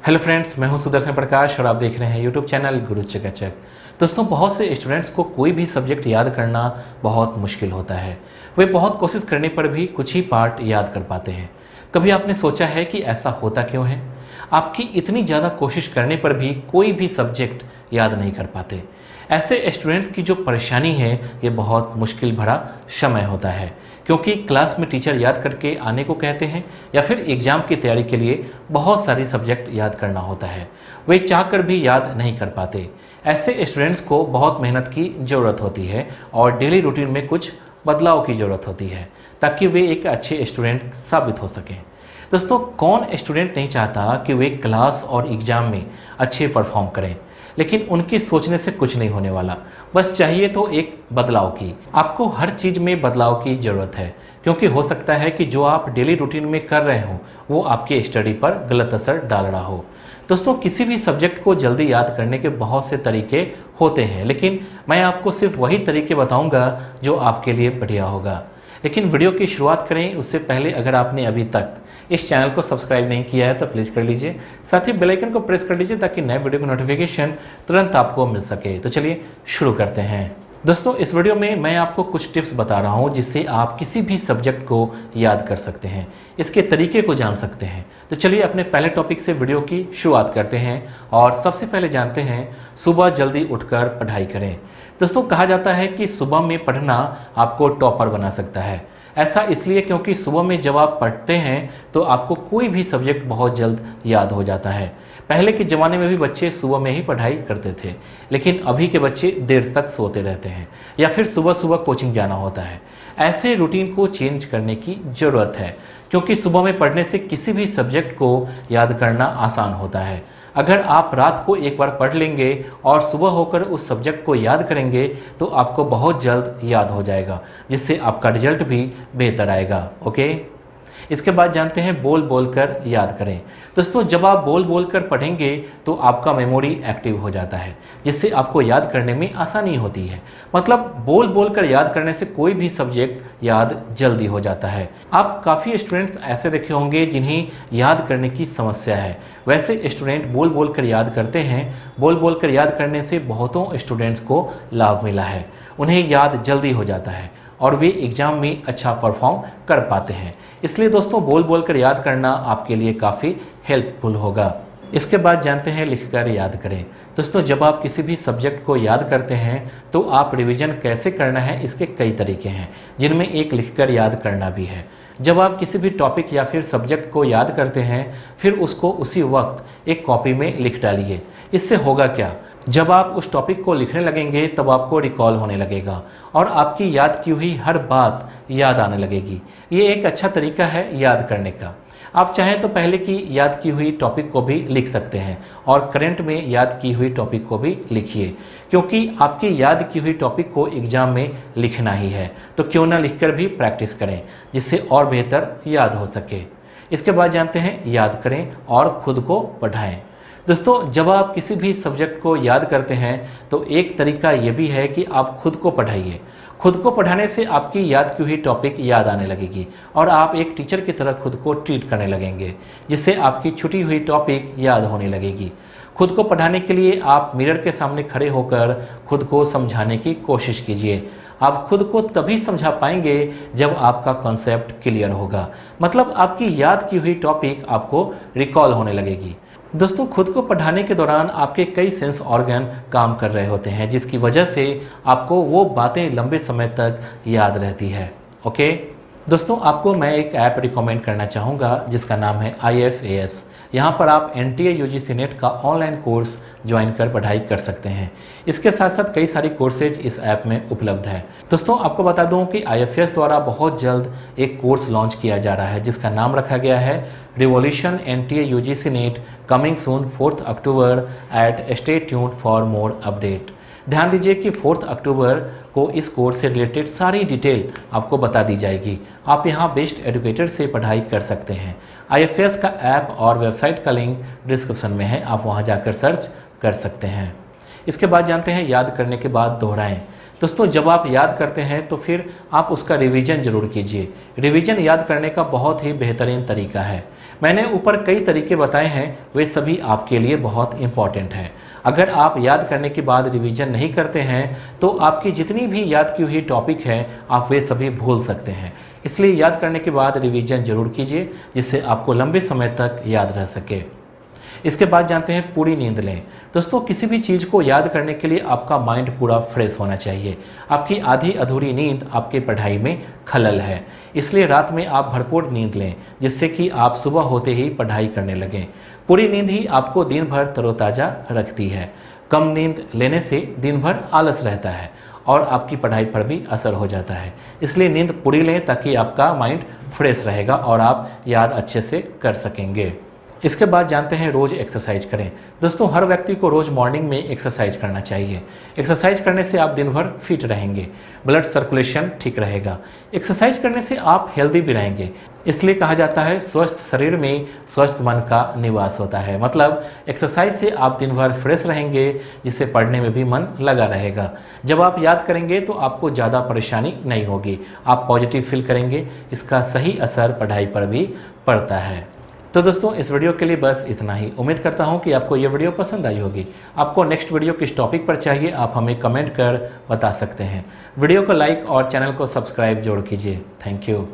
Hello friends, मैं हूं सुदर्शन प्रकाश और आप देख रहे हैं यूट्यूब चैनल गुरु चकाचक। दोस्तों, बहुत से स्टूडेंट्स को कोई भी सब्जेक्ट याद करना बहुत मुश्किल होता है। वे बहुत कोशिश करने पर भी कुछ ही पार्ट याद कर पाते हैं। कभी आपने सोचा है कि ऐसा होता क्यों है? आपकी इतनी ज़्यादा कोशिश करने पर भी कोई भी सब्जेक्ट याद नहीं कर पाते। ऐसे स्टूडेंट्स की जो परेशानी है, ये बहुत मुश्किल भरा समय होता है, क्योंकि क्लास में टीचर याद करके आने को कहते हैं या फिर एग्ज़ाम की तैयारी के लिए बहुत सारी सब्जेक्ट याद करना होता है। वे चाहकर भी याद नहीं कर पाते। ऐसे स्टूडेंट्स को बहुत मेहनत की ज़रूरत होती है और डेली रूटीन में कुछ बदलाव की ज़रूरत होती है, ताकि वे एक अच्छे स्टूडेंट साबित हो सकें। दोस्तों, कौन स्टूडेंट नहीं चाहता कि वे क्लास और एग्ज़ाम में अच्छे परफॉर्म करें, लेकिन उनकी सोचने से कुछ नहीं होने वाला। बस चाहिए तो एक बदलाव की। आपको हर चीज़ में बदलाव की ज़रूरत है, क्योंकि हो सकता है कि जो आप डेली रूटीन में कर रहे हो वो आपके स्टडी पर गलत असर डाल रहा हो। दोस्तों, किसी भी सब्जेक्ट को जल्दी याद करने के बहुत से तरीके होते हैं, लेकिन मैं आपको सिर्फ वही तरीके बताऊंगा जो आपके लिए बढ़िया होगा। लेकिन वीडियो की शुरुआत करें उससे पहले अगर आपने अभी तक इस चैनल को सब्सक्राइब नहीं किया है तो प्लीज़ कर लीजिए। साथ ही बेल आइकन को प्रेस कर लीजिए ताकि नए वीडियो की नोटिफिकेशन तुरंत आपको मिल सके। तो चलिए शुरू करते हैं। दोस्तों, इस वीडियो में मैं आपको कुछ टिप्स बता रहा हूं जिससे आप किसी भी सब्जेक्ट को याद कर सकते हैं, इसके तरीके को जान सकते हैं। तो चलिए अपने पहले टॉपिक से वीडियो की शुरुआत करते हैं और सबसे पहले जानते हैं सुबह जल्दी उठकर पढ़ाई करें। दोस्तों, कहा जाता है कि सुबह में पढ़ना आपको टॉपर बना सकता है। ऐसा इसलिए क्योंकि सुबह में जब आप पढ़ते हैं तो आपको कोई भी सब्जेक्ट बहुत जल्द याद हो जाता है। पहले के ज़माने में भी बच्चे सुबह में ही पढ़ाई करते थे, लेकिन अभी के बच्चे देर तक सोते रहते हैं या फिर सुबह सुबह कोचिंग जाना होता है। ऐसे रूटीन को चेंज करने की ज़रूरत है, क्योंकि सुबह में पढ़ने से किसी भी सब्जेक्ट को याद करना आसान होता है। अगर आप रात को एक बार पढ़ लेंगे और सुबह होकर उस सब्जेक्ट को याद करेंगे तो आपको बहुत जल्द याद हो जाएगा, जिससे आपका रिजल्ट भी बेहतर आएगा। ओके, इसके बाद जानते हैं बोल बोल कर याद करें। दोस्तों, जब आप बोल बोल कर पढ़ेंगे तो आपका मेमोरी एक्टिव हो जाता है, जिससे आपको याद करने में आसानी होती है। मतलब बोल बोल कर याद करने से कोई भी सब्जेक्ट याद जल्दी हो जाता है। आप काफ़ी स्टूडेंट्स ऐसे देखे होंगे जिन्हें याद करने की समस्या है। वैसे स्टूडेंट बोल बोल कर याद करते हैं। बोल बोल कर याद करने से बहुतों स्टूडेंट्स को लाभ मिला है। उन्हें याद जल्दी हो जाता है और वे एग्ज़ाम में अच्छा परफॉर्म कर पाते हैं। इसलिए दोस्तों, बोल बोल कर याद करना आपके लिए काफ़ी हेल्पफुल होगा। इसके बाद जानते हैं लिखकर याद करें। दोस्तों, जब आप किसी भी सब्जेक्ट को याद करते हैं तो आप रिवीजन कैसे करना है इसके कई तरीके हैं, जिनमें एक लिखकर याद करना भी है। जब आप किसी भी टॉपिक या फिर सब्जेक्ट को याद करते हैं फिर उसको उसी वक्त एक कॉपी में लिख डालिए। इससे होगा क्या, जब आप उस टॉपिक को लिखने लगेंगे तब आपको रिकॉल होने लगेगा और आपकी याद की हुई हर बात याद आने लगेगी। ये एक अच्छा तरीका है याद करने का। आप चाहें तो पहले की याद की हुई टॉपिक को भी लिख सकते हैं और करंट में याद की हुई टॉपिक को भी लिखिए, क्योंकि आपकी याद की हुई टॉपिक को एग्ज़ाम में लिखना ही है, तो क्यों ना लिखकर भी प्रैक्टिस करें, जिससे और बेहतर याद हो सके। इसके बाद जानते हैं याद करें और खुद को पढ़ाएं। दोस्तों, जब आप किसी भी सब्जेक्ट को याद करते हैं तो एक तरीका ये भी है कि आप खुद को पढ़ाइए। खुद को पढ़ाने से आपकी याद की हुई टॉपिक याद आने लगेगी और आप एक टीचर की तरह खुद को ट्रीट करने लगेंगे, जिससे आपकी छुटी हुई टॉपिक याद होने लगेगी। खुद को पढ़ाने के लिए आप मिरर के सामने खड़े होकर खुद को समझाने की कोशिश कीजिए। आप खुद को तभी समझा पाएंगे जब आपका कॉन्सेप्ट क्लियर होगा, मतलब आपकी याद की हुई टॉपिक आपको रिकॉल होने लगेगी। दोस्तों, खुद को पढ़ाने के दौरान आपके कई सेंस ऑर्गन काम कर रहे होते हैं, जिसकी वजह से आपको वो बातें लंबे समय तक याद रहती है। ओके दोस्तों, आपको मैं एक ऐप रिकमेंड करना चाहूँगा जिसका नाम है IFAS। यहाँ पर आप NTA UGC नेट का ऑनलाइन कोर्स ज्वाइन कर पढ़ाई कर सकते हैं। इसके साथ साथ कई सारी कोर्सेज इस ऐप में उपलब्ध है। दोस्तों, आपको बता दूं कि IFAS द्वारा बहुत जल्द एक कोर्स लॉन्च किया जा रहा है जिसका नाम रखा गया है revolution NTA UGC net, coming soon 4 October at stay tuned for more update. ध्यान दीजिए कि 4 अक्टूबर को इस कोर्स से रिलेटेड सारी डिटेल आपको बता दी जाएगी। आप यहाँ बेस्ट एजुकेटर से पढ़ाई कर सकते हैं। IFAS का ऐप और वेबसाइट का लिंक डिस्क्रिप्शन में है, आप वहाँ जाकर सर्च कर सकते हैं। इसके बाद जानते हैं याद करने के बाद दोहराएं। दोस्तों, जब आप याद करते हैं तो फिर आप उसका रिवीजन ज़रूर कीजिए। रिवीजन याद करने का बहुत ही बेहतरीन तरीका है। मैंने ऊपर कई तरीके बताए हैं, वे सभी आपके लिए बहुत इम्पॉर्टेंट हैं। अगर आप याद करने के बाद रिवीजन नहीं करते हैं तो आपकी जितनी भी याद की हुई टॉपिक है आप वे सभी भूल सकते हैं। इसलिए याद करने के बाद रिवीजन जरूर कीजिए, जिससे आपको लंबे समय तक याद रह सके। इसके बाद जानते हैं पूरी नींद लें। दोस्तों, किसी भी चीज़ को याद करने के लिए आपका माइंड पूरा फ्रेश होना चाहिए। आपकी आधी अधूरी नींद आपकी पढ़ाई में खलल है। इसलिए रात में आप भरपूर नींद लें, जिससे कि आप सुबह होते ही पढ़ाई करने लगें। पूरी नींद ही आपको दिन भर तरोताज़ा रखती है। कम नींद लेने से दिन भर आलस रहता है और आपकी पढ़ाई पर भी असर हो जाता है। इसलिए नींद पूरी लें ताकि आपका माइंड फ्रेश रहेगा और आप याद अच्छे से कर सकेंगे। इसके बाद जानते हैं रोज़ एक्सरसाइज करें। दोस्तों, हर व्यक्ति को रोज़ मॉर्निंग में एक्सरसाइज करना चाहिए। एक्सरसाइज करने से आप दिन भर फिट रहेंगे, ब्लड सर्कुलेशन ठीक रहेगा। एक्सरसाइज करने से आप हेल्दी भी रहेंगे। इसलिए कहा जाता है स्वस्थ शरीर में स्वस्थ मन का निवास होता है। मतलब एक्सरसाइज से आप दिन भर फ्रेश रहेंगे, जिससे पढ़ने में भी मन लगा रहेगा। जब आप याद करेंगे तो आपको ज़्यादा परेशानी नहीं होगी, आप पॉजिटिव फील करेंगे। इसका सही असर पढ़ाई पर भी पड़ता है। तो दोस्तों, इस वीडियो के लिए बस इतना ही। उम्मीद करता हूँ कि आपको ये वीडियो पसंद आई होगी। आपको नेक्स्ट वीडियो किस टॉपिक पर चाहिए आप हमें कमेंट कर बता सकते हैं। वीडियो को लाइक और चैनल को सब्सक्राइब जरूर कीजिए। Thank you.